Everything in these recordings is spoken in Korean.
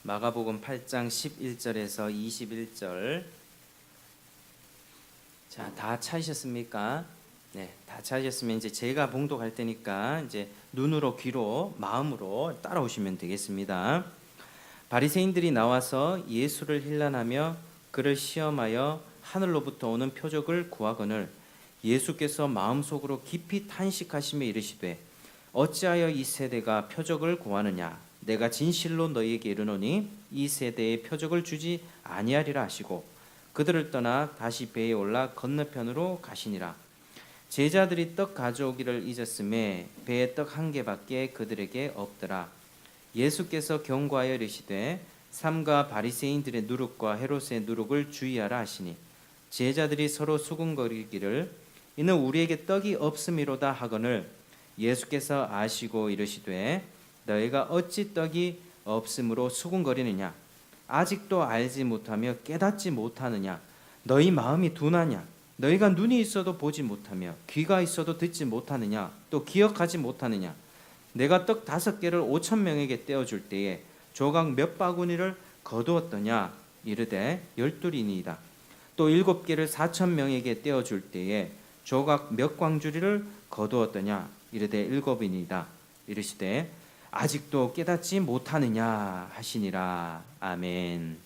마가복음 8장 11절에서 21절. 자, 다 찾으셨습니까? 네, 다 찾으셨으면 이제 제가 봉독할 테니까 이제 눈으로, 귀로, 마음으로 따라오시면 되겠습니다. 바리새인들이 나와서 예수를 힐난하며 그를 시험하여 하늘로부터 오는 표적을 구하거늘 예수께서 마음속으로 깊이 탄식하시며 이르시되 어찌하여 이 세대가 표적을 구하느냐? 내가 진실로 너희에게 이르노니 이 세대에 표적을 주지 아니하리라 하시고 그들을 떠나 다시 배에 올라 건너편으로 가시니라. 제자들이 떡 가져오기를 잊었음에 배에 떡 한 개밖에 그들에게 없더라. 예수께서 경고하여 이르시되 삼가 바리새인들의 누룩과 헤롯의 누룩을 주의하라 하시니 제자들이 서로 수군거리기를 이는 우리에게 떡이 없음이로다 하거늘 예수께서 아시고 이르시되 너희가 어찌 떡이 없음으로 수군거리느냐? 아직도 알지 못하며 깨닫지 못하느냐? 너희 마음이 둔하냐? 너희가 눈이 있어도 보지 못하며 귀가 있어도 듣지 못하느냐? 또 기억하지 못하느냐? 내가 떡 5개를 5천 명에게 떼어줄 때에 조각 몇 바구니를 거두었더냐? 이르되 12이니이다. 또 7개를 4천 명에게 떼어줄 때에 조각 몇 광주리를 거두었더냐? 이르되 7이니이다. 이르시되 아직도 깨닫지 못하느냐 하시니라. 아멘.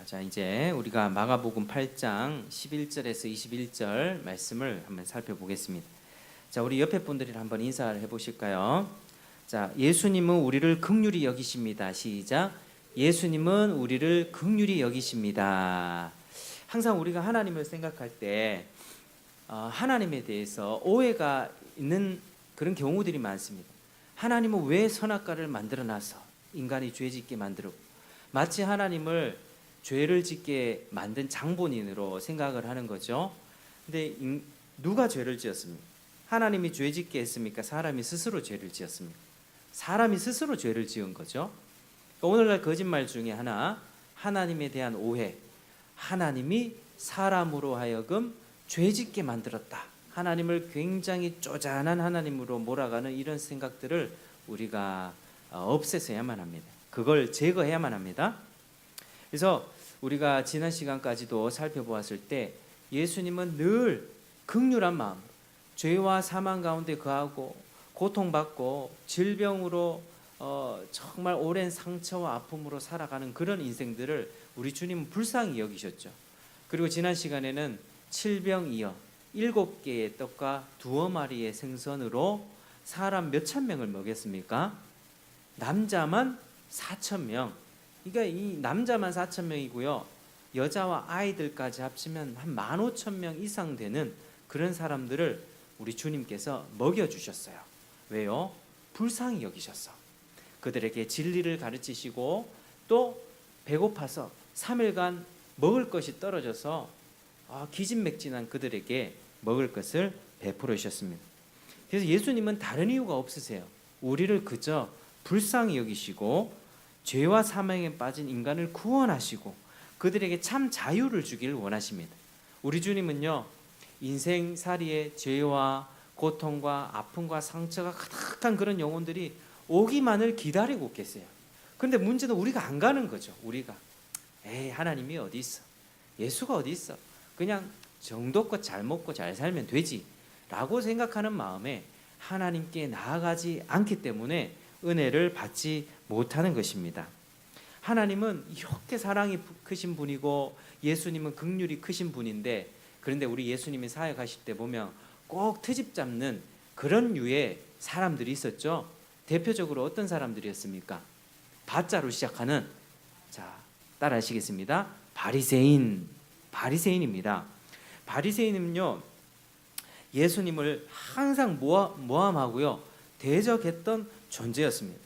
자, 이제 우리가 마가복음 8장 11절에서 21절 말씀을 한번 살펴보겠습니다. 자, 우리 옆에 분들이랑 한번 인사를 해보실까요? 자, 예수님은 우리를 긍휼히 여기십니다. 시작. 예수님은 우리를 긍휼히 여기십니다. 항상 우리가 하나님을 생각할 때 하나님에 대해서 오해가 있는 그런 경우들이 많습니다. 하나님은 왜 선악과를 만들어놔서 인간이 죄 짓게 만들고 마치 하나님을 죄를 짓게 만든 장본인으로 생각을 하는 거죠. 근데 누가 죄를 지었습니까? 하나님이 죄 짓게 했습니까? 사람이 스스로 죄를 지었습니까? 사람이 스스로 죄를 지은 거죠. 오늘날 거짓말 중에 하나, 하나님에 대한 오해. 하나님이 사람으로 하여금 죄 짓게 만들었다. 하나님을 굉장히 쪼잔한 하나님으로 몰아가는 이런 생각들을 우리가 없애서야만 합니다. 그걸 제거해야만 합니다. 그래서 우리가 지난 시간까지도 살펴보았을 때 예수님은 늘 긍휼한 마음, 죄와 사망 가운데 거하고 고통받고 질병으로 정말 오랜 상처와 아픔으로 살아가는 그런 인생들을 우리 주님은 불쌍히 여기셨죠. 그리고 지난 시간에는 7병이어 7개의 떡과 2어마리의 생선으로 사람 몇천 명을 먹였습니까? 남자만 4천 명. 그러니까 이 남자만 4천 명이고요. 여자와 아이들까지 합치면 한 15,000명 이상 되는 그런 사람들을 우리 주님께서 먹여주셨어요. 왜요? 불쌍히 여기셨어. 그들에게 진리를 가르치시고 또 배고파서 3일간 먹을 것이 떨어져서 기진맥진한 그들에게 먹을 것을 베풀어 주셨습니다. 그래서 예수님은 다른 이유가 없으세요. 우리를 그저 불쌍히 여기시고 죄와 사망에 빠진 인간을 구원하시고 그들에게 참 자유를 주기를 원하십니다. 우리 주님은요, 인생살이의 죄와 고통과 아픔과 상처가 가득한 그런 영혼들이 오기만을 기다리고 계세요. 그런데 문제는 우리가 안 가는 거죠. 우리가 하나님이 어디 있어? 예수가 어디 있어? 그냥 정도껏 잘 먹고 잘 살면 되지 라고 생각하는 마음에 하나님께 나아가지 않기 때문에 은혜를 받지 못하는 것입니다. 하나님은 이렇게 사랑이 크신 분이고 예수님은 긍휼이 크신 분인데, 그런데 우리 예수님이 사역하실 때 보면 꼭 트집 잡는 그런 류의 사람들이 있었죠. 대표적으로 어떤 사람들이었습니까? 바자로 시작하는, 자, 따라 하시겠습니다. 바리새인입니다. 바리새인은요, 예수님을 항상 모함하고요, 대적했던 존재였습니다.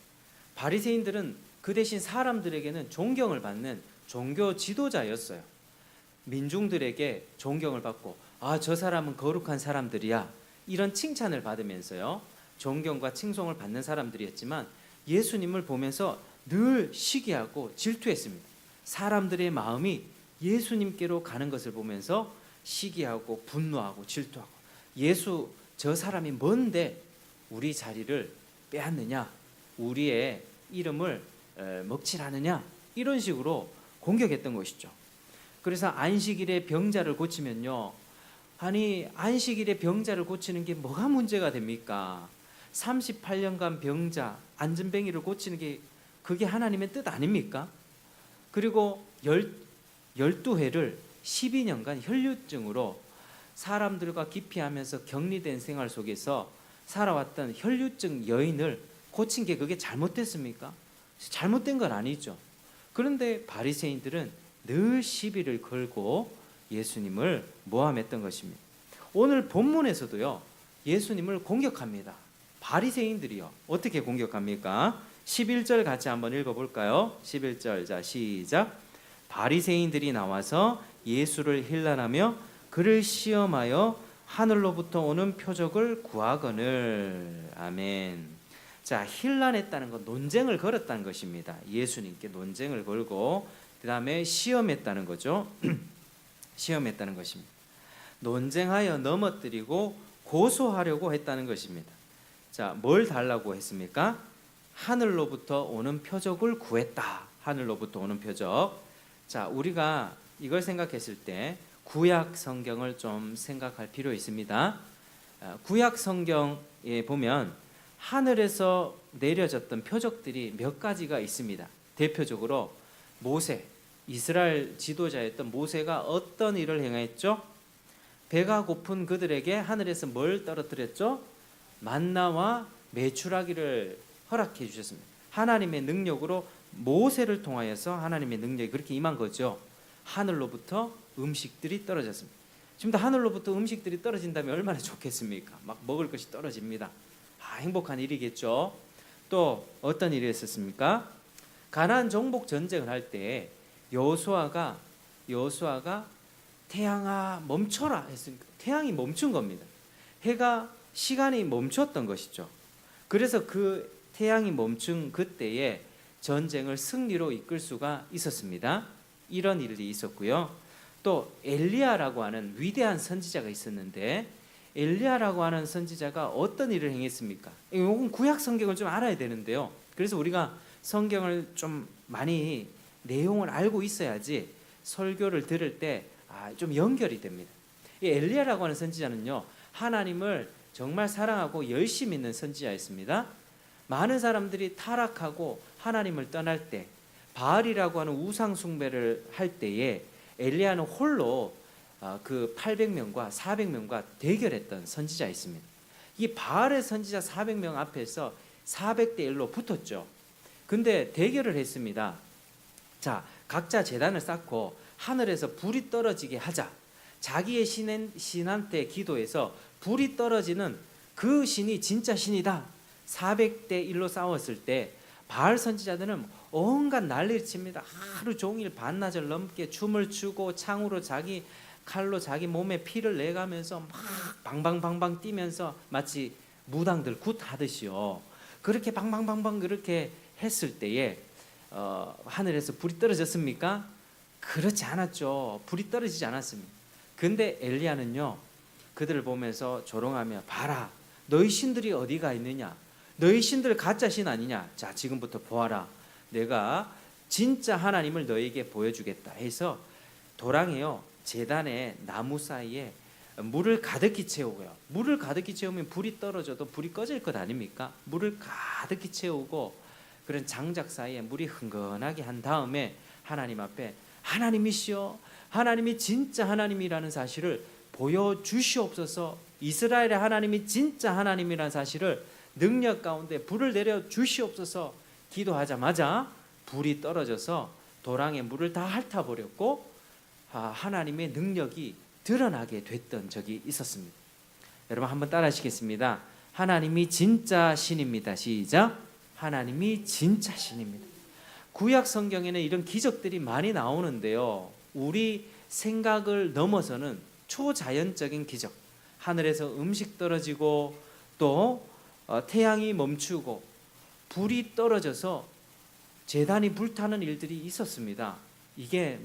바리새인들은 그 대신 사람들에게는 존경을 받는 종교 지도자였어요. 민중들에게 존경을 받고 저 사람은 거룩한 사람들이야, 이런 칭찬을 받으면서요, 존경과 칭송을 받는 사람들이었지만 예수님을 보면서 늘 시기하고 질투했습니다. 사람들의 마음이 예수님께로 가는 것을 보면서 시기하고 분노하고 질투하고, 예수 저 사람이 뭔데 우리 자리를 빼앗느냐, 우리의 이름을 먹질 않느냐 이런 식으로 공격했던 것이죠. 그래서 안식일에 병자를 고치면요, 아니 안식일에 병자를 고치는 게 뭐가 문제가 됩니까? 38년간 병자 안전뱅이를 고치는 게 그게 하나님의 뜻 아닙니까? 그리고 12회를 12년간 혈류증으로 사람들과 기피하면서 격리된 생활 속에서 살아왔던 혈류증 여인을 고친 게 그게 잘못됐습니까? 잘못된 건 아니죠. 그런데 바리새인들은 늘 시비를 걸고 예수님을 모함했던 것입니다. 오늘 본문에서도요, 예수님을 공격합니다. 바리새인들이요, 어떻게 공격합니까? 11절 같이 한번 읽어볼까요? 11절, 자 시작. 바리새인들이 나와서 예수를 힐난하며 그를 시험하여 하늘로부터 오는 표적을 구하거늘. 아멘. 자, 힐난했다는 건 논쟁을 걸었다는 것입니다. 예수님께 논쟁을 걸고 그 다음에 시험했다는 거죠. 시험했다는 것입니다. 논쟁하여 넘어뜨리고 고소하려고 했다는 것입니다. 자, 뭘 달라고 했습니까? 하늘로부터 오는 표적을 구했다. 하늘로부터 오는 표적. 자, 우리가 이걸 생각했을 때 구약 성경을 좀 생각할 필요 있습니다. 구약 성경에 보면 하늘에서 내려졌던 표적들이 몇 가지가 있습니다. 대표적으로 모세, 이스라엘 지도자였던 모세가 어떤 일을 행했죠? 배가 고픈 그들에게 하늘에서 뭘 떨어뜨렸죠? 만나와 메추라기를 허락해 주셨습니다. 하나님의 능력으로 모세를 통하여서 하나님의 능력이 그렇게 임한 거죠. 하늘로부터 음식들이 떨어졌습니다. 지금도 하늘로부터 음식들이 떨어진다면 얼마나 좋겠습니까? 막 먹을 것이 떨어집니다. 행복한 일이겠죠. 또 어떤 일이 있었습니까? 가나안 정복 전쟁을 할 때 여호수아가 태양아 멈춰라 했으니까 태양이 멈춘 겁니다. 해가 시간이 멈췄던 것이죠. 그래서 그 태양이 멈춘 그때에 전쟁을 승리로 이끌 수가 있었습니다. 이런 일이 있었고요. 또 엘리야라고 하는 위대한 선지자가 있었는데 엘리야라고 하는 선지자가 어떤 일을 행했습니까? 이건 구약 성경을 좀 알아야 되는데요. 그래서 우리가 성경을 좀 많이 내용을 알고 있어야지 설교를 들을 때 좀 연결이 됩니다. 이 엘리야라고 하는 선지자는요, 하나님을 정말 사랑하고 열심히 믿는 선지자였습니다. 많은 사람들이 타락하고 하나님을 떠날 때 바알이라고 하는 우상 숭배를 할 때에 엘리야는 홀로 그 800명과 400명과 대결했던 선지자였습니다. 이 바알의 선지자 400명 앞에서 400대 1로 붙었죠. 근데 대결을 했습니다. 자, 각자 제단을 쌓고 하늘에서 불이 떨어지게 하자. 자기의 신한테 기도해서 불이 떨어지는 그 신이 진짜 신이다. 400대 1로 싸웠을 때 바알 선지자들은 온갖 난리를 칩니다. 하루 종일 반나절 넘게 춤을 추고 창으로 자기 칼로 자기 몸에 피를 내가면서 막 방방방방 뛰면서 마치 무당들 굿하듯이요. 그렇게 방방방방 그렇게 했을 때에 하늘에서 불이 떨어졌습니까? 그렇지 않았죠. 불이 떨어지지 않았습니다. 근데 엘리야는요, 그들을 보면서 조롱하며 봐라, 너희 신들이 어디가 있느냐? 너희 신들 가짜 신 아니냐? 자, 지금부터 보아라. 내가 진짜 하나님을 너에게 보여주겠다 해서 도랑에요, 제단의 나무 사이에 물을 가득히 채우고요. 물을 가득히 채우면 불이 떨어져도 불이 꺼질 것 아닙니까? 물을 가득히 채우고 그런 장작 사이에 물이 흥건하게 한 다음에 하나님 앞에 하나님이시여, 하나님이 진짜 하나님이라는 사실을 보여주시옵소서. 이스라엘의 하나님이 진짜 하나님이라는 사실을 능력 가운데 불을 내려 주시옵소서. 기도하자마자 불이 떨어져서 도랑에 물을 다 핥아버렸고 하나님의 능력이 드러나게 됐던 적이 있었습니다. 여러분 한번 따라 하시겠습니다. 하나님이 진짜 신입니다. 시작. 하나님이 진짜 신입니다. 구약 성경에는 이런 기적들이 많이 나오는데요, 우리 생각을 넘어서는 초자연적인 기적, 하늘에서 음식 떨어지고 또 태양이 멈추고 불이 떨어져서 제단이 불타는 일들이 있었습니다. 이게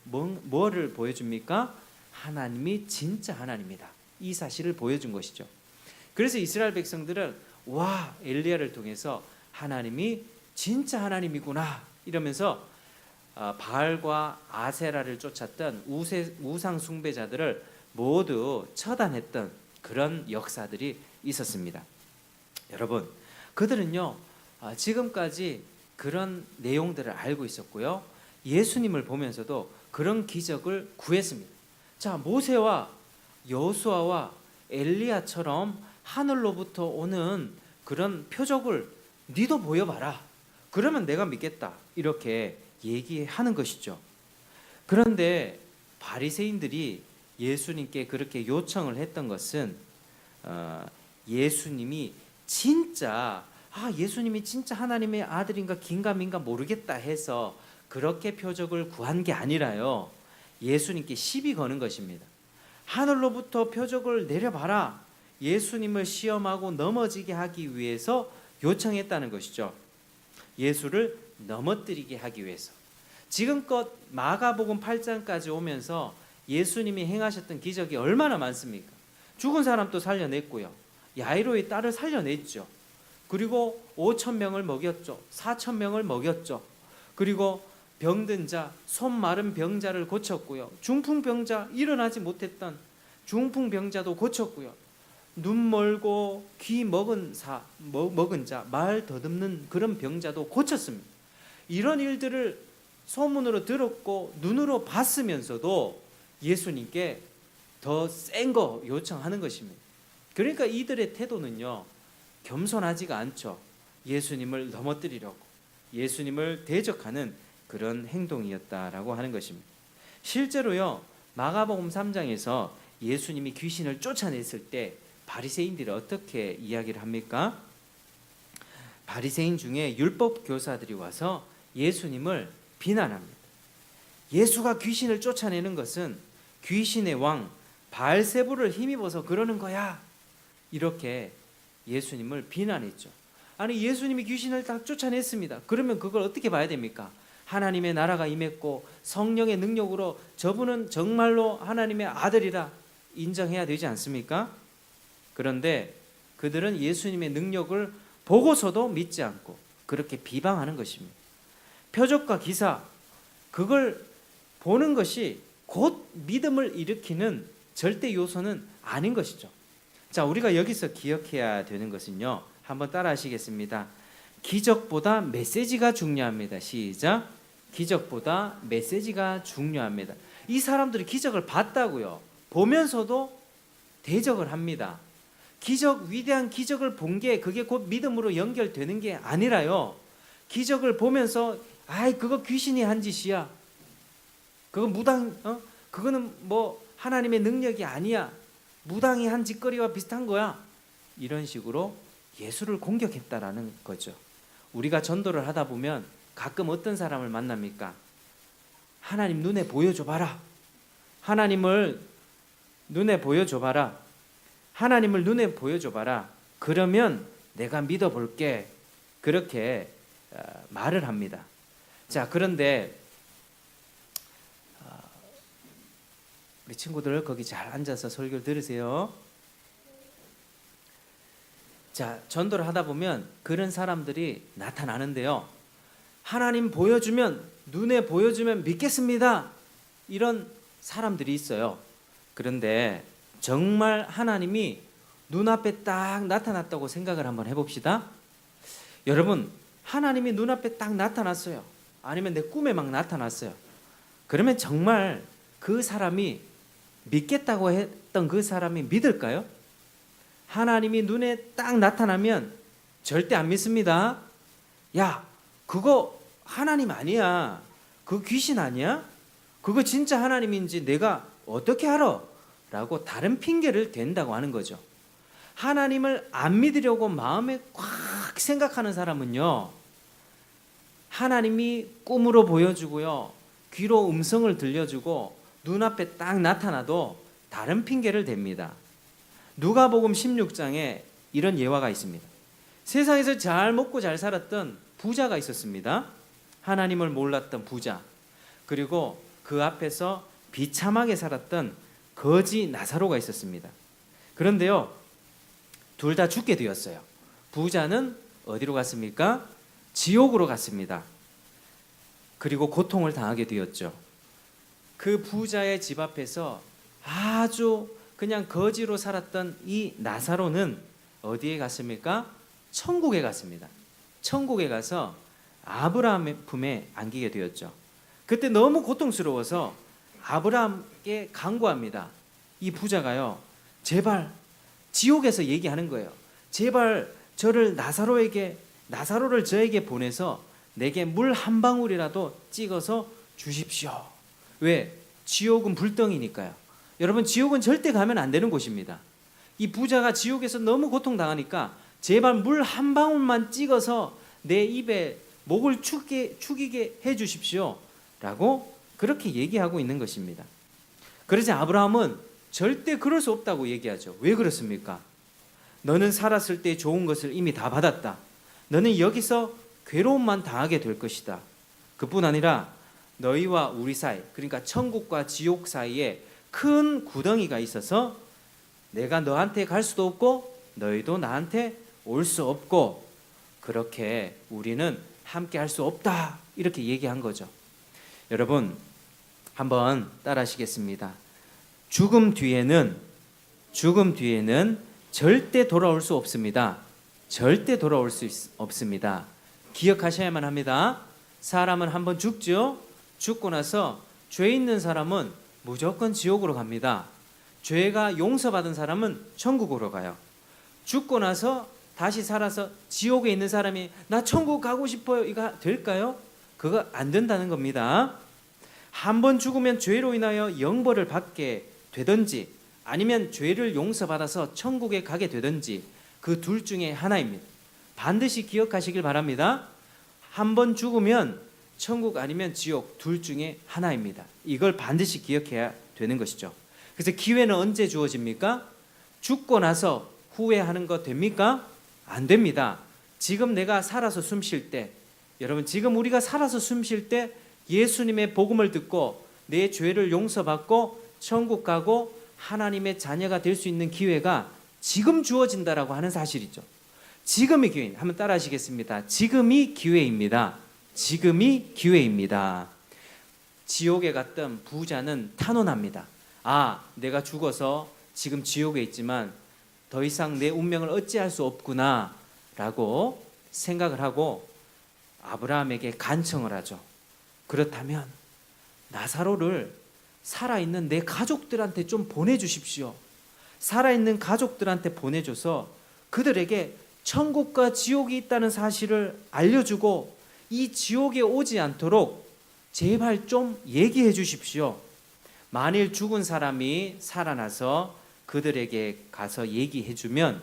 뭐를 보여줍니까? 하나님이 진짜 하나님이다, 이 사실을 보여준 것이죠. 그래서 이스라엘 백성들은 엘리야를 통해서 하나님이 진짜 하나님이구나 이러면서 바알과 아세라를 쫓았던 우상 숭배자들을 모두 처단했던 그런 역사들이 있었습니다. 여러분, 그들은요 지금까지 그런 내용들을 알고 있었고요, 예수님을 보면서도 그런 기적을 구했습니다. 자, 모세와 여호수아와 엘리야처럼 하늘로부터 오는 그런 표적을 니도 보여봐라, 그러면 내가 믿겠다, 이렇게 얘기하는 것이죠. 그런데 바리새인들이 예수님께 그렇게 요청을 했던 것은 예수님이 진짜 예수님이 진짜 하나님의 아들인가 긴가민가 모르겠다 해서 그렇게 표적을 구한 게 아니라요, 예수님께 시비 거는 것입니다. 하늘로부터 표적을 내려봐라, 예수님을 시험하고 넘어지게 하기 위해서 요청했다는 것이죠. 예수를 넘어뜨리게 하기 위해서. 지금껏 마가복음 8장까지 오면서 예수님이 행하셨던 기적이 얼마나 많습니까? 죽은 사람도 살려냈고요, 야이로의 딸을 살려냈죠. 그리고 5,000명을 먹였죠. 4,000명을 먹였죠. 그리고 병든 자, 손 마른 병자를 고쳤고요, 중풍병자, 일어나지 못했던 중풍병자도 고쳤고요, 눈 멀고 귀 먹은 자, 말 더듬는 그런 병자도 고쳤습니다. 이런 일들을 소문으로 들었고 눈으로 봤으면서도 예수님께 더 센 거 요청하는 것입니다. 그러니까 이들의 태도는요 겸손하지가 않죠. 예수님을 넘어뜨리려고, 예수님을 대적하는 그런 행동이었다라고 하는 것입니다. 실제로요 마가복음 3장에서 예수님이 귀신을 쫓아냈을 때 바리새인들이 어떻게 이야기를 합니까? 바리새인 중에 율법 교사들이 와서 예수님을 비난합니다. 예수가 귀신을 쫓아내는 것은 귀신의 왕 바알세불을 힘입어서 그러는 거야, 이렇게 예수님을 비난했죠. 아니, 예수님이 귀신을 딱 쫓아냈습니다. 그러면 그걸 어떻게 봐야 됩니까? 하나님의 나라가 임했고 성령의 능력으로 저분은 정말로 하나님의 아들이라 인정해야 되지 않습니까? 그런데 그들은 예수님의 능력을 보고서도 믿지 않고 그렇게 비방하는 것입니다. 표적과 기사, 그걸 보는 것이 곧 믿음을 일으키는 절대 요소는 아닌 것이죠. 자, 우리가 여기서 기억해야 되는 것은요, 한번 따라 하시겠습니다. 기적보다 메시지가 중요합니다. 시작. 기적보다 메시지가 중요합니다. 이 사람들이 기적을 봤다고요, 보면서도 대적을 합니다. 위대한 기적을 본 게 그게 곧 믿음으로 연결되는 게 아니라요, 기적을 보면서 그거 귀신이 한 짓이야, 그거 그거는 뭐 하나님의 능력이 아니야, 무당이 한 짓거리와 비슷한 거야, 이런 식으로 예수를 공격했다라는 거죠. 우리가 전도를 하다 보면 가끔 어떤 사람을 만납니까? 하나님 눈에 보여줘봐라, 하나님을 눈에 보여줘봐라, 하나님을 눈에 보여줘봐라, 그러면 내가 믿어볼게, 그렇게 말을 합니다. 자, 그런데 우리 친구들 거기 잘 앉아서 설교를 들으세요. 자, 전도를 하다 보면 그런 사람들이 나타나는데요, 하나님 보여주면, 눈에 보여주면 믿겠습니다, 이런 사람들이 있어요. 그런데 정말 하나님이 눈앞에 딱 나타났다고 생각을 한번 해봅시다. 여러분, 하나님이 눈앞에 딱 나타났어요. 아니면 내 꿈에 막 나타났어요. 그러면 정말 그 사람이 믿겠다고 했던 그 사람이 믿을까요? 하나님이 눈에 딱 나타나면 절대 안 믿습니다. 야, 그거 하나님 아니야, 그거 귀신 아니야, 그거 진짜 하나님인지 내가 어떻게 알아? 라고 다른 핑계를 댄다고 하는 거죠. 하나님을 안 믿으려고 마음에 꽉 생각하는 사람은요, 하나님이 꿈으로 보여주고요, 귀로 음성을 들려주고 눈앞에 딱 나타나도 다른 핑계를 댑니다. 누가복음 16장에 이런 예화가 있습니다. 세상에서 잘 먹고 잘 살았던 부자가 있었습니다. 하나님을 몰랐던 부자, 그리고 그 앞에서 비참하게 살았던 거지 나사로가 있었습니다. 그런데요, 둘 다 죽게 되었어요. 부자는 어디로 갔습니까? 지옥으로 갔습니다. 그리고 고통을 당하게 되었죠. 그 부자의 집 앞에서 아주 그냥 거지로 살았던 이 나사로는 어디에 갔습니까? 천국에 갔습니다. 천국에 가서 아브라함의 품에 안기게 되었죠. 그때 너무 고통스러워서 아브라함께 간구합니다. 이 부자가요, 제발, 지옥에서 얘기하는 거예요. 제발 저를 나사로를 저에게 보내서 내게 물 한 방울이라도 찍어서 주십시오. 왜? 지옥은 불덩이니까요. 여러분, 지옥은 절대 가면 안 되는 곳입니다. 이 부자가 지옥에서 너무 고통당하니까 제발 물 한 방울만 찍어서 내 입에 목을 축이게 해 주십시오 라고 그렇게 얘기하고 있는 것입니다. 그러자 아브라함은 절대 그럴 수 없다고 얘기하죠. 왜 그렇습니까? 너는 살았을 때 좋은 것을 이미 다 받았다. 너는 여기서 괴로움만 당하게 될 것이다. 그뿐 아니라 너희와 우리 사이, 그러니까 천국과 지옥 사이에 큰 구덩이가 있어서 내가 너한테 갈 수도 없고 너희도 나한테 올 수 없고 그렇게 우리는 함께 할 수 없다. 이렇게 얘기한 거죠. 여러분, 한번 따라 하시겠습니다. 죽음 뒤에는 절대 돌아올 수 없습니다. 절대 돌아올 수 없습니다. 기억하셔야만 합니다. 사람은 한번 죽죠. 죽고 나서 죄 있는 사람은 무조건 지옥으로 갑니다. 죄가 용서받은 사람은 천국으로 가요. 죽고 나서 다시 살아서 지옥에 있는 사람이 나 천국 가고 싶어요, 이거 될까요? 그거 안 된다는 겁니다. 한 번 죽으면 죄로 인하여 영벌을 받게 되든지 아니면 죄를 용서받아서 천국에 가게 되든지 그 둘 중에 하나입니다. 반드시 기억하시길 바랍니다. 한 번 죽으면 천국 아니면 지옥 둘 중에 하나입니다. 이걸 반드시 기억해야 되는 것이죠. 그래서 기회는 언제 주어집니까? 죽고 나서 후회하는 거 됩니까? 안 됩니다. 지금 내가 살아서 숨 쉴 때, 여러분, 지금 우리가 살아서 숨 쉴 때 예수님의 복음을 듣고 내 죄를 용서받고 천국 가고 하나님의 자녀가 될 수 있는 기회가 지금 주어진다라고 하는 사실이죠. 지금이 기회. 한번 따라 하시겠습니다. 지금이 기회입니다. 지금이 기회입니다. 지옥에 갔던 부자는 탄원합니다. 아, 내가 죽어서 지금 지옥에 있지만 더 이상 내 운명을 어찌할 수 없구나 라고 생각을 하고 아브라함에게 간청을 하죠. 그렇다면 나사로를 살아있는 내 가족들한테 좀 보내주십시오. 살아있는 가족들한테 보내줘서 그들에게 천국과 지옥이 있다는 사실을 알려주고 이 지옥에 오지 않도록 제발 좀 얘기해 주십시오. 만일 죽은 사람이 살아나서 그들에게 가서 얘기해 주면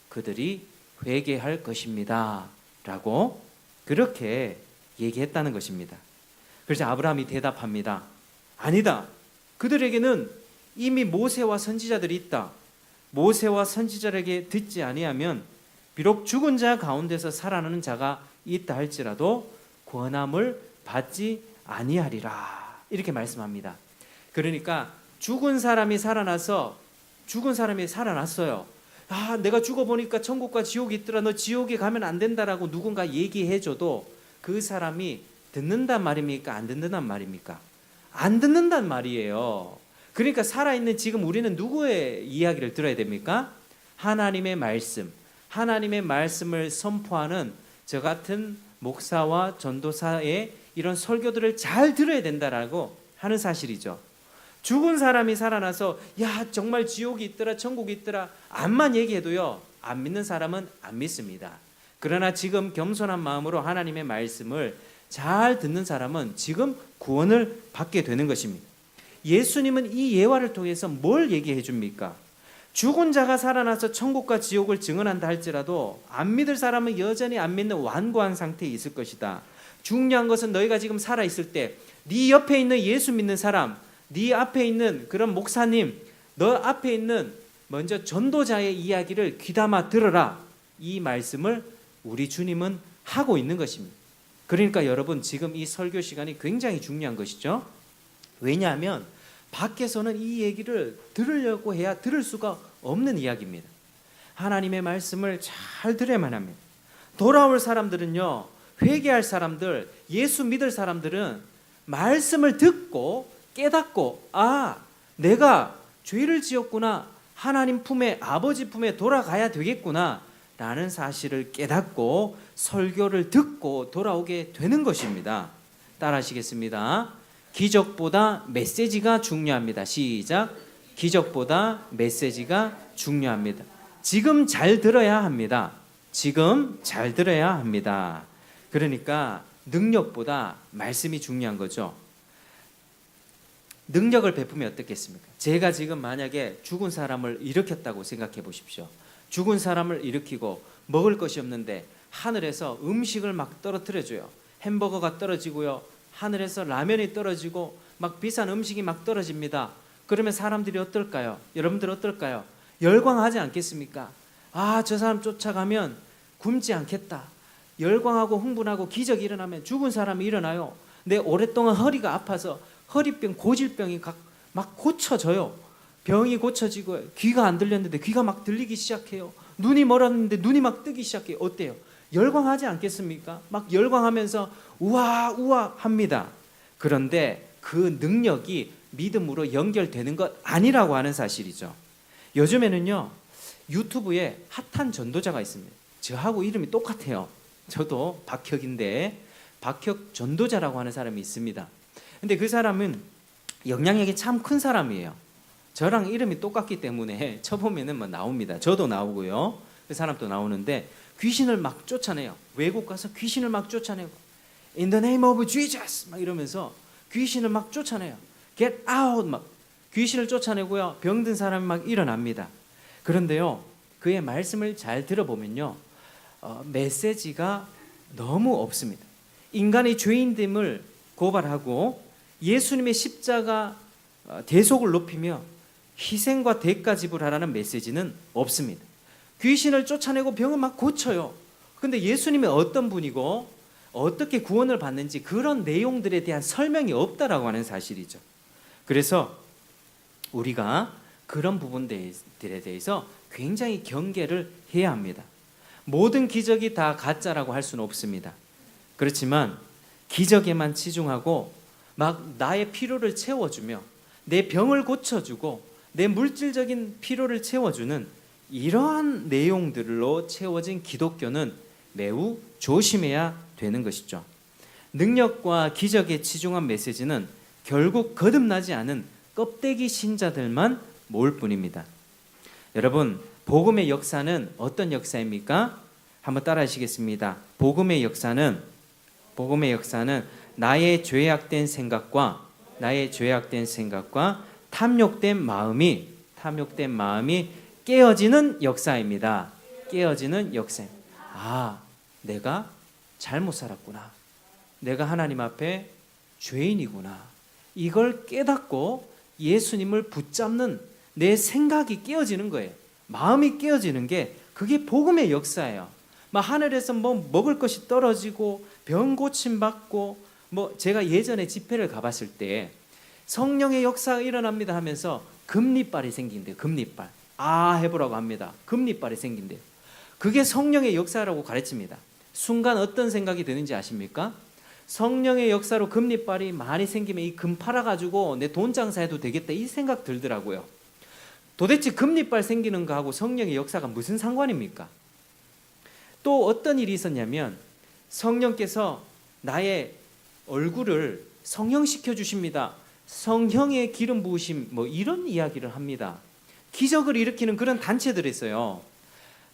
그들이 회개할 것입니다 라고 그렇게 얘기했다는 것입니다. 그래서 아브라함이 대답합니다. 아니다. 그들에게는 이미 모세와 선지자들이 있다. 모세와 선지자에게 듣지 아니하면 비록 죽은 자 가운데서 살아나는 자가 있다 할지라도 권함을 받지 아니하리라. 이렇게 말씀합니다. 그러니까 죽은 사람이 살아났어요. 아, 내가 죽어보니까 천국과 지옥이 있더라. 너 지옥에 가면 안 된다라고 누군가 얘기해줘도 그 사람이 듣는단 말입니까? 안 듣는단 말입니까? 안 듣는단 말이에요. 그러니까 살아있는 지금 우리는 누구의 이야기를 들어야 됩니까? 하나님의 말씀. 하나님의 말씀을 선포하는 저 같은 목사와 전도사의 이런 설교들을 잘 들어야 된다라고 하는 사실이죠. 죽은 사람이 살아나서 야, 정말 지옥이 있더라, 천국이 있더라 암만 얘기해도요, 안 믿는 사람은 안 믿습니다. 그러나 지금 겸손한 마음으로 하나님의 말씀을 잘 듣는 사람은 지금 구원을 받게 되는 것입니다. 예수님은 이 예화를 통해서 뭘 얘기해 줍니까? 죽은 자가 살아나서 천국과 지옥을 증언한다 할지라도 안 믿을 사람은 여전히 안 믿는 완고한 상태에 있을 것이다. 중요한 것은 너희가 지금 살아있을 때 네 옆에 있는 예수 믿는 사람, 네 앞에 있는 그런 목사님, 너 앞에 있는 먼저 전도자의 이야기를 귀담아 들어라. 이 말씀을 우리 주님은 하고 있는 것입니다. 그러니까 여러분, 지금 이 설교 시간이 굉장히 중요한 것이죠. 왜냐하면 밖에서는 이 얘기를 들으려고 해야 들을 수가 없는 이야기입니다. 하나님의 말씀을 잘 들어야만 합니다. 돌아올 사람들은요, 회개할 사람들, 예수 믿을 사람들은 말씀을 듣고 깨닫고, 아, 내가 죄를 지었구나, 하나님 품에, 아버지 품에 돌아가야 되겠구나 라는 사실을 깨닫고 설교를 듣고 돌아오게 되는 것입니다. 따라 하시겠습니다. 기적보다 메시지가 중요합니다. 시작. 기적보다 메시지가 중요합니다. 지금 잘 들어야 합니다. 지금 잘 들어야 합니다. 그러니까 능력보다 말씀이 중요한 거죠. 능력을 베푸면 어떻겠습니까? 제가 지금 만약에 죽은 사람을 일으켰다고 생각해 보십시오. 죽은 사람을 일으키고 먹을 것이 없는데 하늘에서 음식을 막 떨어뜨려 줘요. 햄버거가 떨어지고요, 하늘에서 라면이 떨어지고 막 비싼 음식이 막 떨어집니다. 그러면 사람들이 어떨까요? 여러분들 어떨까요? 열광하지 않겠습니까? 아, 저 사람 쫓아가면 굶지 않겠다. 열광하고 흥분하고 기적이 일어나면 죽은 사람이 일어나요. 내 오랫동안 허리가 아파서 허리병, 고질병이 막 고쳐져요. 병이 고쳐지고 귀가 안 들렸는데 귀가 막 들리기 시작해요. 눈이 멀었는데 눈이 막 뜨기 시작해요. 어때요? 열광하지 않겠습니까? 막 열광하면서 우와 우와 합니다. 그런데 그 능력이 믿음으로 연결되는 것 아니라고 하는 사실이죠. 요즘에는요, 유튜브에 핫한 전도자가 있습니다. 저하고 이름이 똑같아요. 저도 박혁인데 박혁 전도자라고 하는 사람이 있습니다. 근데 그 사람은 영향력이 참 큰 사람이에요. 저랑 이름이 똑같기 때문에 쳐보면은 뭐 나옵니다. 저도 나오고요, 그 사람도 나오는데 귀신을 막 쫓아내요. 외국 가서 귀신을 막 쫓아내고 In the name of Jesus 막 이러면서 귀신을 막 쫓아내요. Get out 막 귀신을 쫓아내고요, 병든 사람이 막 일어납니다. 그런데요, 그의 말씀을 잘 들어보면요, 메시지가 너무 없습니다. 인간의 죄인됨을 고발하고 예수님의 십자가 대속을 높이며 희생과 대가 지불하라는 메시지는 없습니다. 귀신을 쫓아내고 병을 막 고쳐요. 근데 예수님이 어떤 분이고 어떻게 구원을 받는지 그런 내용들에 대한 설명이 없다라고 하는 사실이죠. 그래서 우리가 그런 부분들에 대해서 굉장히 경계를 해야 합니다. 모든 기적이 다 가짜라고 할 수는 없습니다. 그렇지만 기적에만 치중하고 막 나의 필요를 채워주며 내 병을 고쳐주고 내 물질적인 필요를 채워주는 이러한 내용들로 채워진 기독교는 매우 조심해야 되는 것이죠. 능력과 기적에 치중한 메시지는 결국 거듭나지 않은 껍데기 신자들만 모을 뿐입니다. 여러분, 복음의 역사는 어떤 역사입니까? 한번 따라 하시겠습니다. 복음의 역사는 나의 죄악된 생각과 탐욕된 마음이 깨어지는 역사입니다. 깨어지는 역사. 아, 내가 잘못 살았구나. 내가 하나님 앞에 죄인이구나. 이걸 깨닫고 예수님을 붙잡는 내 생각이 깨어지는 거예요. 마음이 깨어지는 게 그게 복음의 역사예요. 막 하늘에서 뭐 먹을 것이 떨어지고 병 고침 받고, 뭐 제가 예전에 집회를 가봤을 때 성령의 역사가 일어납니다 하면서 금리빨이 생긴대요. 금리빨. 아 해보라고 합니다. 금리빨이 생긴대요. 그게 성령의 역사라고 가르칩니다. 순간 어떤 생각이 드는지 아십니까? 성령의 역사로 금리빨이 많이 생기면 이 금 팔아가지고 내 돈 장사해도 되겠다, 이 생각 들더라고요. 도대체 금리빨 생기는 거하고 성령의 역사가 무슨 상관입니까? 또 어떤 일이 있었냐면 성령께서 나의 얼굴을 성형시켜 주십니다. 성형의 기름 부으심, 뭐 이런 이야기를 합니다. 기적을 일으키는 그런 단체들이 있어요.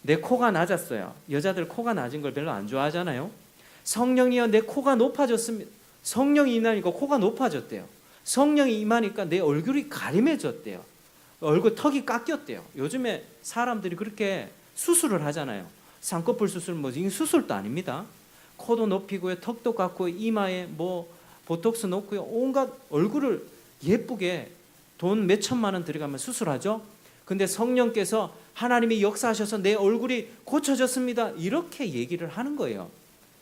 내 코가 낮았어요. 여자들 코가 낮은 걸 별로 안 좋아하잖아요. 성령이여 내 코가 높아졌습니다. 성령이 임하니까 코가 높아졌대요. 성령이 임하니까 내 얼굴이 가림해졌대요. 얼굴 턱이 깎였대요. 요즘에 사람들이 그렇게 수술을 하잖아요. 쌍꺼풀 수술, 뭐 이게 수술도 아닙니다. 코도 높이고요, 턱도 깎고, 이마에 뭐 보톡스 놓고요, 온갖 얼굴을 예쁘게 돈 몇 천만 원 들어가면 수술하죠. 근데 성령께서 하나님이 역사하셔서 내 얼굴이 고쳐졌습니다, 이렇게 얘기를 하는 거예요.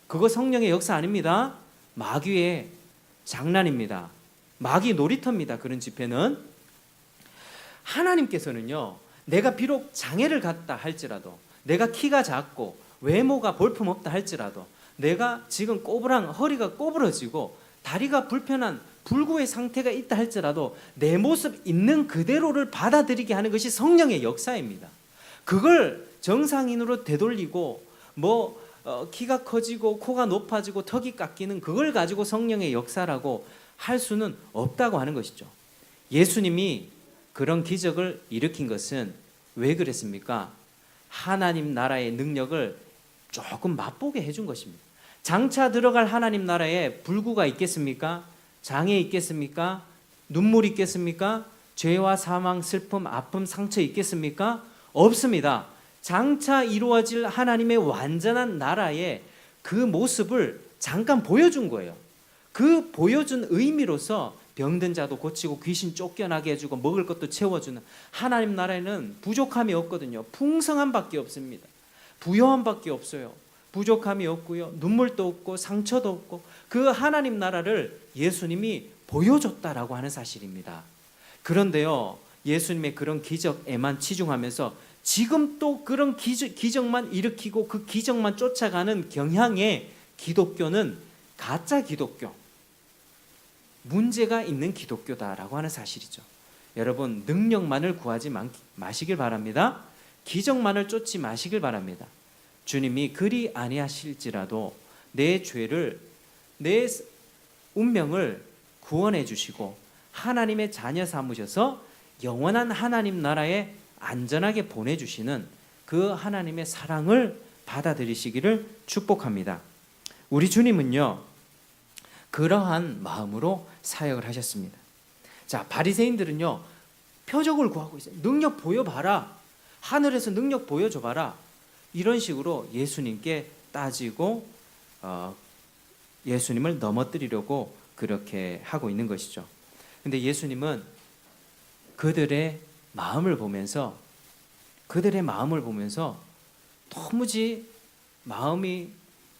그거 성령의 역사 아닙니다. 마귀의 장난입니다. 마귀 놀이터입니다. 그런 집회는. 하나님께서는요, 내가 비록 장애를 갖다 할지라도, 내가 키가 작고 외모가 볼품없다 할지라도, 내가 지금 허리가 꼬부러지고 다리가 불편한 불구의 상태가 있다 할지라도 내 모습 있는 그대로를 받아들이게 하는 것이 성령의 역사입니다. 그걸 정상인으로 되돌리고 키가 커지고 코가 높아지고 턱이 깎이는 그걸 가지고 성령의 역사라고 할 수는 없다고 하는 것이죠. 예수님이 그런 기적을 일으킨 것은 왜 그랬습니까? 하나님 나라의 능력을 조금 맛보게 해준 것입니다. 장차 들어갈 하나님 나라에 불구가 있겠습니까? 장애 있겠습니까? 눈물 있겠습니까? 죄와 사망, 슬픔, 아픔, 상처 있겠습니까? 없습니다. 장차 이루어질 하나님의 완전한 나라의 그 모습을 잠깐 보여준 거예요. 그 보여준 의미로서 병든 자도 고치고 귀신 쫓겨나게 해주고 먹을 것도 채워주는 하나님 나라에는 부족함이 없거든요. 풍성함밖에 없습니다. 부요함밖에 없어요. 부족함이 없고요. 눈물도 없고 상처도 없고 그 하나님 나라를 예수님이 보여줬다라고 하는 사실입니다. 그런데요, 예수님의 그런 기적에만 치중하면서 지금 또 그런 기적만 일으키고 그 기적만 쫓아가는 경향의 기독교는 가짜 기독교, 문제가 있는 기독교다라고 하는 사실이죠. 여러분, 능력만을 구하지 마시길 바랍니다. 기적만을 쫓지 마시길 바랍니다. 주님이 그리 아니하실지라도 내 죄를, 내 운명을 구원해 주시고 하나님의 자녀 삼으셔서 영원한 하나님 나라에 안전하게 보내주시는 그 하나님의 사랑을 받아들이시기를 축복합니다. 우리 주님은요, 그러한 마음으로 사역을 하셨습니다. 자, 바리새인들은요, 표적을 구하고 있어요. 능력 보여봐라. 하늘에서 능력 보여줘봐라. 이런 식으로 예수님께 따지고 예수님을 넘어뜨리려고 그렇게 하고 있는 것이죠. 근데 예수님은 그들의 마음을 보면서 도무지 마음이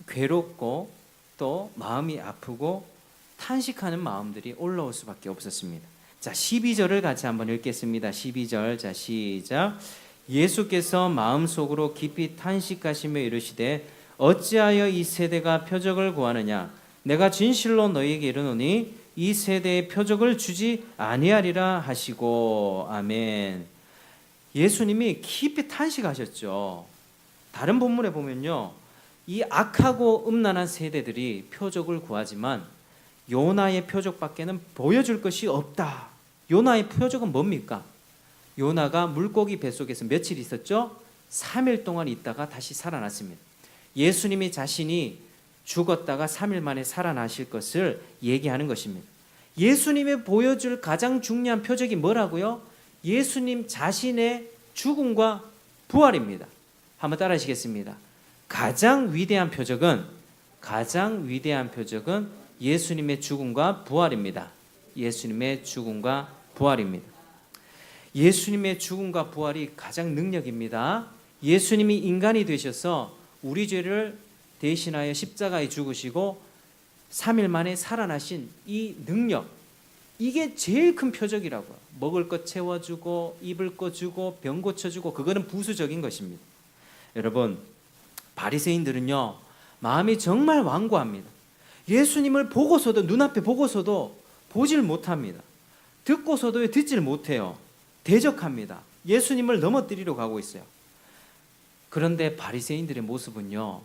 괴롭고 또 마음이 아프고 탄식하는 마음들이 올라올 수밖에 없었습니다. 자, 12절을 같이 한번 읽겠습니다. 12절, 자, 시작. 예수께서 마음속으로 깊이 탄식하시며 이르시되 어찌하여 이 세대가 표적을 구하느냐? 내가 진실로 너희에게 이르노니 이 세대에 표적을 주지 아니하리라 하시고. 아멘. 예수님이 깊이 탄식하셨죠. 다른 본문에 보면요, 이 악하고 음란한 세대들이 표적을 구하지만 요나의 표적밖에는 보여줄 것이 없다. 요나의 표적은 뭡니까? 요나가 물고기 뱃속에서 며칠 있었죠? 3일 동안 있다가 다시 살아났습니다. 예수님이 자신이 죽었다가 3일 만에 살아나실 것을 얘기하는 것입니다. 예수님이 보여줄 가장 중요한 표적이 뭐라고요? 예수님 자신의 죽음과 부활입니다. 한번 따라 하시겠습니다. 가장 위대한 표적은 예수님의 죽음과 부활입니다. 예수님의 죽음과 부활입니다. 예수님의 죽음과 부활이 가장 능력입니다. 예수님이 인간이 되셔서 우리 죄를 대신하여 십자가에 죽으시고 3일 만에 살아나신 이 능력, 이게 제일 큰 표적이라고요. 먹을 것 채워주고 입을 거 주고 병 고쳐주고, 그거는 부수적인 것입니다. 여러분, 바리새인들은요, 마음이 정말 완고합니다. 예수님을 보고서도, 눈앞에 보고서도 보질 못합니다. 듣고서도 듣질 못해요. 대적합니다. 예수님을 넘어뜨리러 가고 있어요. 그런데 바리새인들의 모습은요,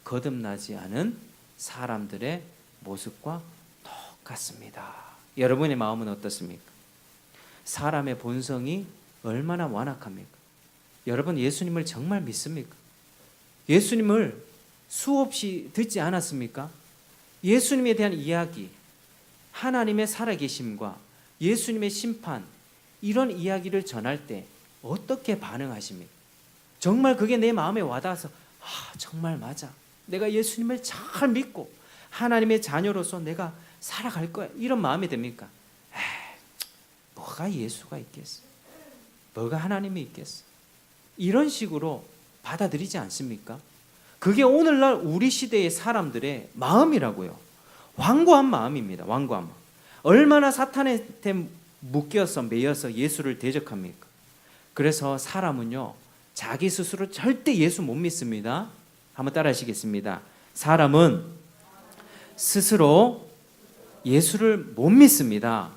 거듭나지 않은 사람들의 모습과 똑같습니다. 여러분의 마음은 어떻습니까? 사람의 본성이 얼마나 완악합니까? 여러분, 예수님을 정말 믿습니까? 예수님을 수없이 듣지 않았습니까? 예수님에 대한 이야기, 하나님의 살아계심과 예수님의 심판, 이런 이야기를 전할 때 어떻게 반응하십니까? 정말 그게 내 마음에 와닿아서 정말 맞아, 내가 예수님을 잘 믿고 하나님의 자녀로서 내가 살아갈 거야, 이런 마음이 됩니까? 뭐가 예수가 있겠어? 뭐가 하나님이 있겠어? 이런 식으로 받아들이지 않습니까? 그게 오늘날 우리 시대의 사람들의 마음이라고요. 완고한 마음입니다. 완고한 마음. 얼마나 사탄한테 묶여서 매여서 예수를 대적합니까? 그래서 사람은요, 자기 스스로 절대 예수 못 믿습니다. 한번 따라 하시겠습니다. 사람은 스스로 예수를 못 믿습니다.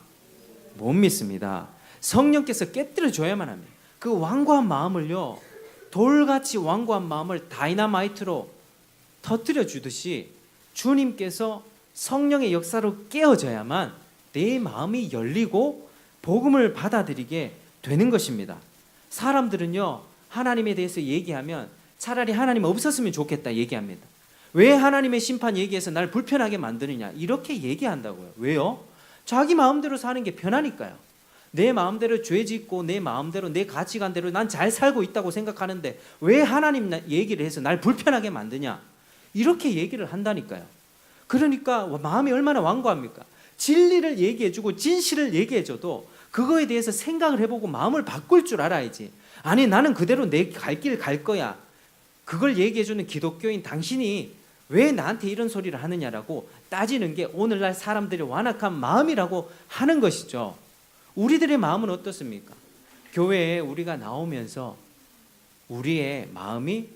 못 믿습니다. 성령께서 깨뜨려 줘야만 합니다. 그 완고한 마음을요, 돌같이 완고한 마음을 다이너마이트로 터뜨려 주듯이 주님께서 성령의 역사로 깨어져야만 내 마음이 열리고 복음을 받아들이게 되는 것입니다. 사람들은요, 하나님에 대해서 얘기하면 차라리 하나님 없었으면 좋겠다 얘기합니다. 왜 하나님의 심판 얘기해서 날 불편하게 만드느냐 이렇게 얘기한다고요. 왜요? 자기 마음대로 사는 게 편하니까요. 내 마음대로 죄 짓고 내 마음대로 내 가치관대로 난 잘 살고 있다고 생각하는데 왜 하나님 얘기를 해서 날 불편하게 만드냐 이렇게 얘기를 한다니까요. 그러니까 마음이 얼마나 완고합니까? 진리를 얘기해주고 진실을 얘기해줘도 그거에 대해서 생각을 해보고 마음을 바꿀 줄 알아야지. 아니 나는 그대로 내 갈 길 갈 거야. 그걸 얘기해주는 기독교인 당신이 왜 나한테 이런 소리를 하느냐라고 따지는 게 오늘날 사람들의 완악한 마음이라고 하는 것이죠. 우리들의 마음은 어떻습니까? 교회에 우리가 나오면서 우리의 마음이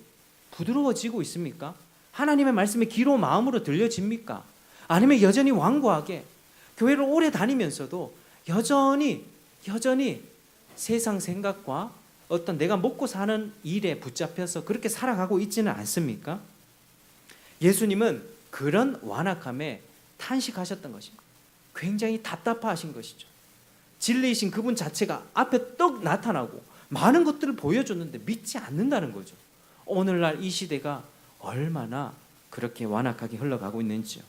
부드러워지고 있습니까? 하나님의 말씀이 귀로 마음으로 들려집니까? 아니면 여전히 완고하게 교회를 오래 다니면서도 여전히 세상 생각과 어떤 내가 먹고 사는 일에 붙잡혀서 그렇게 살아가고 있지는 않습니까? 예수님은 그런 완악함에 탄식하셨던 것입니다. 굉장히 답답하신 것이죠. 진리이신 그분 자체가 앞에 떡 나타나고 많은 것들을 보여줬는데 믿지 않는다는 거죠. 오늘날 이 시대가 얼마나 그렇게 완악하게 흘러가고 있는지요.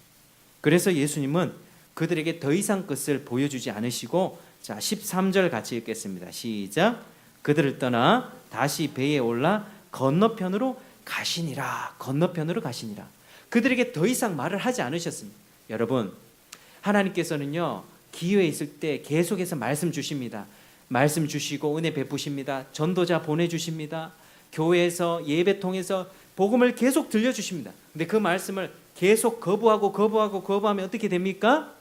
그래서 예수님은 그들에게 더 이상 것을 보여주지 않으시고, 자 13절 같이 읽겠습니다. 시작. 그들을 떠나 다시 배에 올라 건너편으로 가시니라. 건너편으로 가시니라. 그들에게 더 이상 말을 하지 않으셨습니다. 여러분, 하나님께서는요 기회에 있을 때 계속해서 말씀 주십니다. 말씀 주시고 은혜 베푸십니다. 전도자 보내주십니다. 교회에서 예배 통해서 복음을 계속 들려주십니다. 근데 그 말씀을 계속 거부하면 어떻게 됩니까?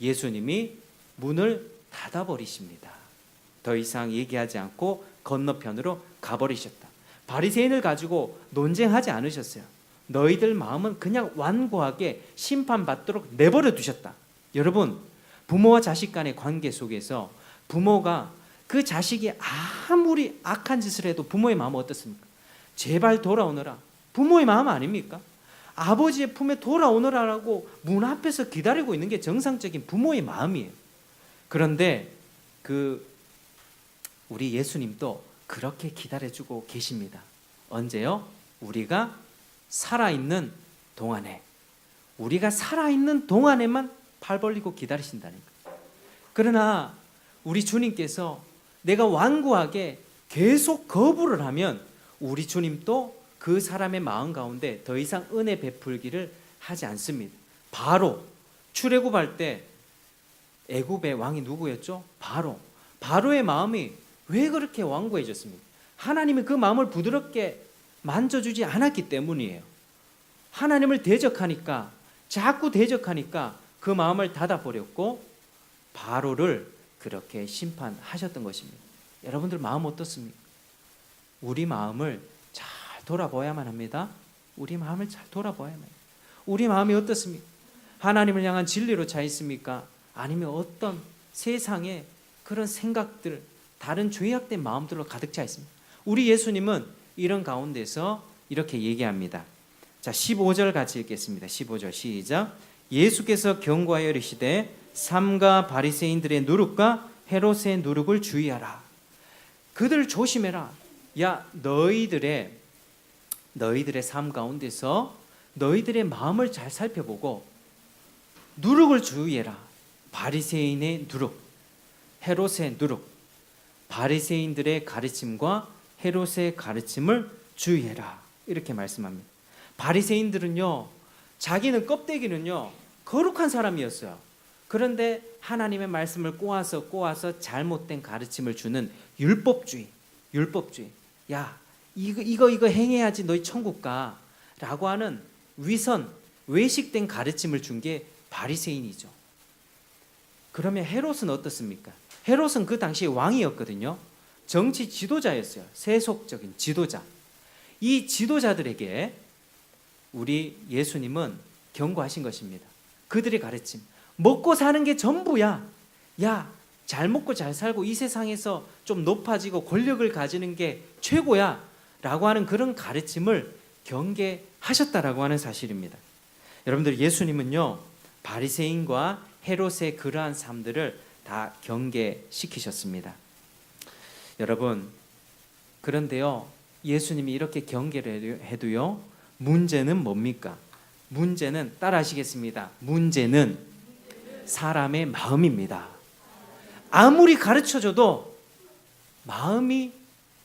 예수님이 문을 닫아버리십니다. 더 이상 얘기하지 않고 건너편으로 가버리셨다. 바리새인을 가지고 논쟁하지 않으셨어요. 너희들 마음은 그냥 완고하게 심판받도록 내버려 두셨다. 여러분, 부모와 자식 간의 관계 속에서 부모가 그 자식이 아무리 악한 짓을 해도 부모의 마음은 어떻습니까? 제발 돌아오너라. 부모의 마음 아닙니까? 아버지의 품에 돌아오너라라고 문 앞에서 기다리고 있는 게 정상적인 부모의 마음이에요. 그런데 우리 예수님도 그렇게 기다려주고 계십니다. 언제요? 우리가 살아있는 동안에. 우리가 살아있는 동안에만 팔 벌리고 기다리신다는 거예요. 그러나 우리 주님께서 내가 완고하게 계속 거부를 하면 우리 주님도 그 사람의 마음 가운데 더 이상 은혜 베풀기를 하지 않습니다. 바로 출애굽할 때 애굽의 왕이 누구였죠? 바로의 마음이 왜 그렇게 완고해졌습니까? 하나님이 그 마음을 부드럽게 만져주지 않았기 때문이에요. 하나님을 대적하니까, 자꾸 대적하니까 그 마음을 닫아버렸고 바로를 그렇게 심판하셨던 것입니다. 여러분들 마음 어떻습니까? 우리 마음을 잘 돌아봐야만 합니다. 우리 마음을 잘 돌아봐야만 합니다. 우리 마음이 어떻습니까? 하나님을 향한 진리로 차 있습니까? 아니면 어떤 세상의 그런 생각들, 다른 죄악된 마음들로 가득 차 있습니다. 우리 예수님은 이런 가운데서 이렇게 얘기합니다. 자, 15절 같이 읽겠습니다. 15절 시작. 예수께서 경고하여 이르시되 삼가 바리새인들의 누룩과 헤롯의 누룩을 주의하라. 그들 조심해라. 야, 너희들의 삶 가운데서 너희들의 마음을 잘 살펴보고 누룩을 주의해라. 바리새인의 누룩, 헤롯의 누룩, 바리새인들의 가르침과 헤롯의 가르침을 주의해라. 이렇게 말씀합니다. 바리새인들은요, 자기는 껍데기는요 거룩한 사람이었어요. 그런데 하나님의 말씀을 꼬아서 잘못된 가르침을 주는 율법주의. 야, 이거 행해야지 너희 천국 가 라고 하는 외식된 가르침을 준 게 바리새인이죠. 그러면 헤롯은 어떻습니까? 헤롯은 그 당시에 왕이었거든요. 정치 지도자였어요. 세속적인 지도자. 이 지도자들에게 우리 예수님은 경고하신 것입니다. 그들의 가르침, 먹고 사는 게 전부야. 야, 잘 먹고 잘 살고 이 세상에서 좀 높아지고 권력을 가지는 게 최고야 라고 하는 그런 가르침을 경계하셨다라고 하는 사실입니다. 여러분들, 예수님은요 바리새인과 헤롯의 그러한 삶들을 다 경계시키셨습니다. 여러분, 그런데요 예수님이 이렇게 경계를 해도요 문제는 뭡니까? 문제는, 따라 하시겠습니다. 문제는 사람의 마음입니다. 아무리 가르쳐줘도 마음이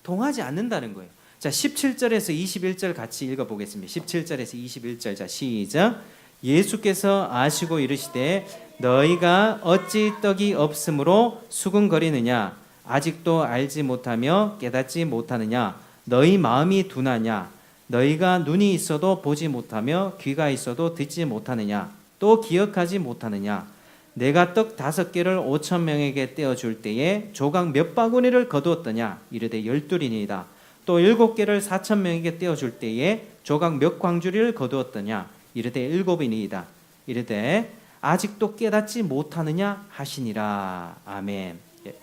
동하지 않는다는 거예요. 자, 17절에서 21절 같이 읽어보겠습니다. 17절에서 21절, 자 시작. 예수께서 아시고 이르시되 너희가 어찌 떡이 없으므로 수군거리느냐? 아직도 알지 못하며 깨닫지 못하느냐? 너희 마음이 둔하냐? 너희가 눈이 있어도 보지 못하며 귀가 있어도 듣지 못하느냐? 또 기억하지 못하느냐? 내가 떡 5개를 5,000명에게 떼어줄 때에 조각 몇 바구니를 거두었더냐? 이르되 12이니이다. 또 7개를 4,000명에게 떼어줄 때에 조각 몇 광주리를 거두었더냐? 이르되 7이니이다. 이르되 아직도 깨닫지 못하느냐 하시니라. 아멘. 예.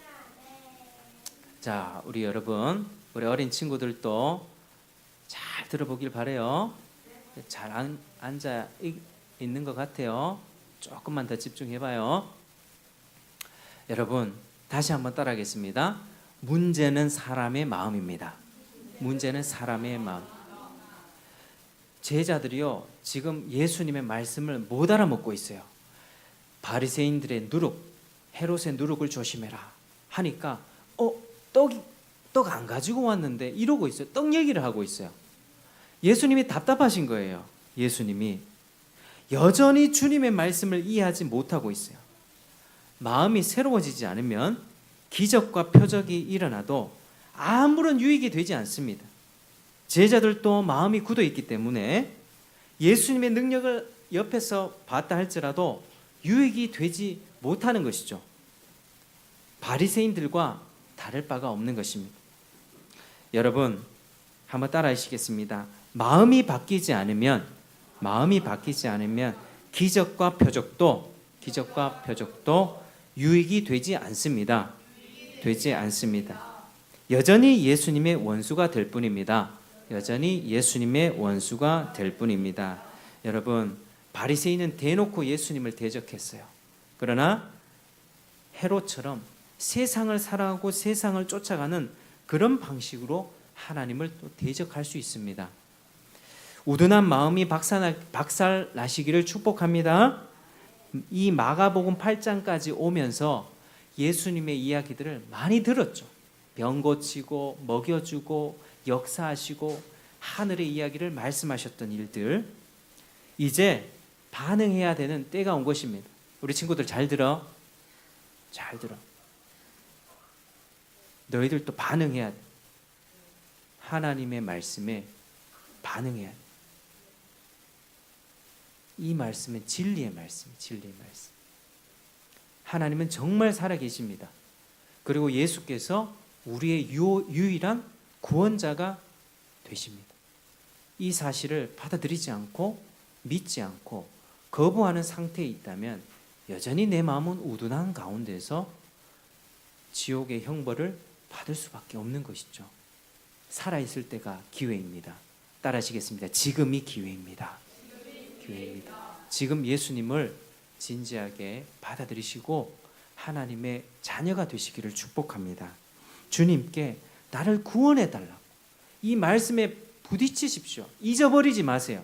자, 우리 여러분, 우리 어린 친구들도 잘 들어보길 바래요. 잘 앉아 있는 것 같아요. 조금만 더 집중해봐요. 여러분, 다시 한번 따라하겠습니다. 문제는 사람의 마음입니다. 문제는 사람의 마음. 제자들이요 지금 예수님의 말씀을 못 알아먹고 있어요. 바리새인들의 누룩, 헤롯의 누룩을 조심해라 하니까 떡 안 가지고 왔는데 이러고 있어요. 떡 얘기를 하고 있어요. 예수님이 답답하신 거예요. 예수님이 여전히 주님의 말씀을 이해하지 못하고 있어요. 마음이 새로워지지 않으면 기적과 표적이 일어나도 아무런 유익이 되지 않습니다. 제자들도 마음이 굳어 있기 때문에 예수님의 능력을 옆에서 봤다 할지라도 유익이 되지 못하는 것이죠. 바리새인들과 다를 바가 없는 것입니다. 여러분, 한번 따라 하시겠습니다. 마음이 바뀌지 않으면 기적과 표적도 유익이 되지 않습니다. 여전히 예수님의 원수가 될 뿐입니다. 여러분, 바리새인은 대놓고 예수님을 대적했어요. 그러나 헤롯처럼 세상을 사랑하고 세상을 쫓아가는 그런 방식으로 하나님을 또 대적할 수 있습니다. 우둔한 마음이 박살나시기를 축복합니다. 이 마가복음 8장까지 오면서 예수님의 이야기들을 많이 들었죠. 병 고치고 먹여주고 역사하시고 하늘의 이야기를 말씀하셨던 일들, 이제 반응해야 되는 때가 온 것입니다. 우리 친구들 잘 들어. 너희들도 반응해야 돼. 하나님의 말씀에 반응해야 돼. 이 말씀은 진리의 말씀. 하나님은 정말 살아계십니다. 그리고 예수께서 우리의 유일한 구원자가 되십니다. 이 사실을 받아들이지 않고 믿지 않고 거부하는 상태에 있다면 여전히 내 마음은 우둔한 가운데서 지옥의 형벌을 받을 수밖에 없는 것이죠. 살아있을 때가 기회입니다. 따라하시겠습니다. 지금이 기회입니다. 지금 예수님을 진지하게 받아들이시고 하나님의 자녀가 되시기를 축복합니다. 주님께 나를 구원해달라고 이 말씀에 부딪히십시오. 잊어버리지 마세요.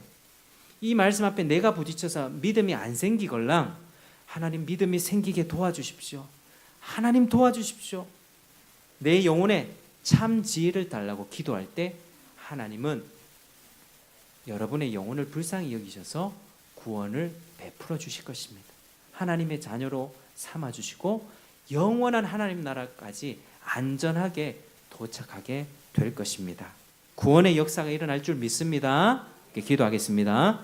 이 말씀 앞에 내가 부딪혀서 믿음이 안 생기걸랑 하나님 믿음이 생기게 도와주십시오. 하나님 도와주십시오. 내 영혼에 참 지혜를 달라고 기도할 때 하나님은 여러분의 영혼을 불쌍히 여기셔서 구원을 베풀어 주실 것입니다. 하나님의 자녀로 삼아주시고 영원한 하나님 나라까지 안전하게 도착하게 될 것입니다. 구원의 역사가 일어날 줄 믿습니다. 기도하겠습니다.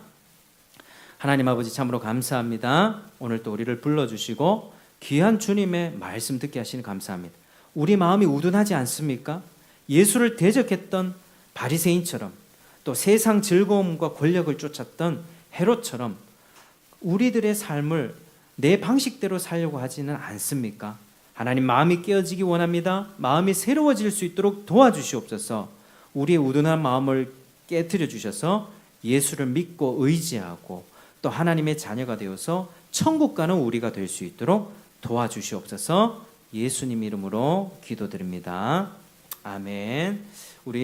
하나님 아버지, 참으로 감사합니다. 오늘 또 우리를 불러주시고 귀한 주님의 말씀 듣게 하시니 감사합니다. 우리 마음이 우둔하지 않습니까? 예수를 대적했던 바리새인처럼 또 세상 즐거움과 권력을 쫓았던 헤롯처럼 우리들의 삶을 내 방식대로 살려고 하지는 않습니까? 하나님 마음이 깨어지기 원합니다. 마음이 새로워질 수 있도록 도와주시옵소서. 우리의 우둔한 마음을 깨트려 주셔서 예수를 믿고 의지하고 또 하나님의 자녀가 되어서 천국 가는 우리가 될 수 있도록 도와주시옵소서. 예수님 이름으로 기도드립니다. 아멘. 우리